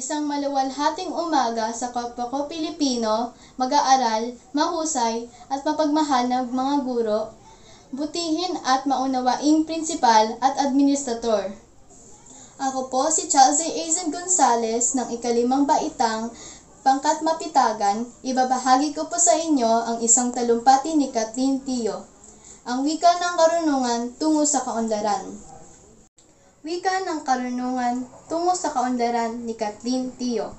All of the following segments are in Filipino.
Isang maluwalhating umaga sa kapwa ko Pilipino, mag-aaral, mahusay at mapagmahal ng mga guro, butihin at maunawaing prinsipal at administrator. Ako po si Chelsea Aizen Gonzalez ng ika-5 baitang pangkat Mapitagan. Ibabahagi ko po sa inyo ang isang talumpati ni Kathleen Tio, ang wika ng karunungan tungo sa kaunlaran. Wika ng karunungan tungo sa kaunlaran ni Kathleen Tio.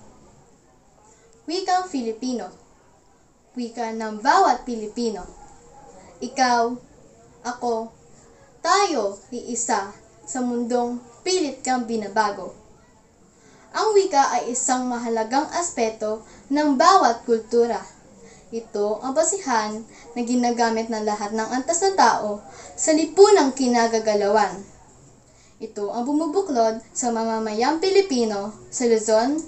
Wikang Filipino. Wika ng bawat Pilipino. Ikaw, ako, tayo, iisa sa mundong pilit kang binabago. Ang wika ay isang mahalagang aspeto ng bawat kultura. Ito ang basihan na ginagamit ng lahat ng antas ng tao sa lipunang kinagagalawan. Ito ang bumubuklod sa mamamayang Pilipino sa Luzon,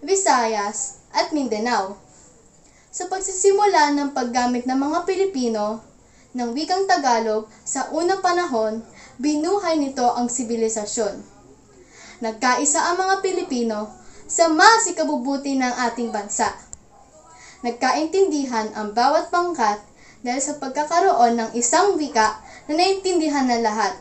Visayas at Mindanao. Sa pagsisimula ng paggamit ng mga Pilipino ng wikang Tagalog sa unang panahon, binuhay nito ang sibilisasyon. Nagkaisa ang mga Pilipino sa mas ikabubuti ng ating bansa. Nagkaintindihan ang bawat pangkat dahil sa pagkakaroon ng isang wika na naintindihan ng lahat.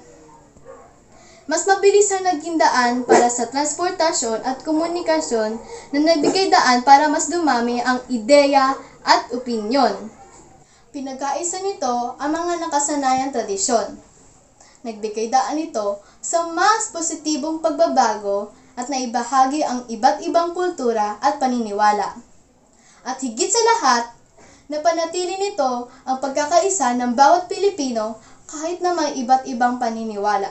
Mas mabilis ang naging daan para sa transportasyon at komunikasyon na nagbigay daan para mas dumami ang ideya at opinyon. Pinagkaisa nito ang mga nakasanayang tradisyon. Nagbigay daan ito sa mas positibong pagbabago at naibahagi ang iba't ibang kultura at paniniwala. At higit sa lahat, napanatili nito ang pagkakaisa ng bawat Pilipino kahit na may iba't ibang paniniwala.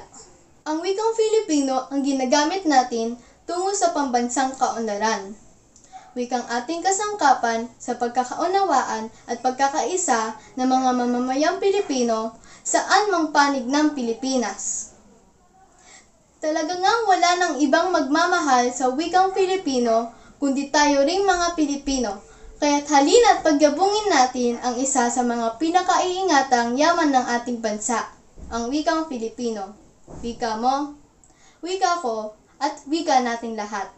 Ang wikang Filipino ang ginagamit natin tungo sa pambansang kaunlaran. Wikang ating kasangkapan sa pagkakaunawaan at pagkakaisa ng mga mamamayang Pilipino saan mang panig ng Pilipinas. Talaga ngang wala ng ibang magmamahal sa wikang Filipino kundi tayo ring mga Pilipino. Kaya't halina't pagyabungin natin ang isa sa mga pinakaiingatang yaman ng ating bansa, ang wikang Filipino. Wika mo, wika ko, at wika nating lahat.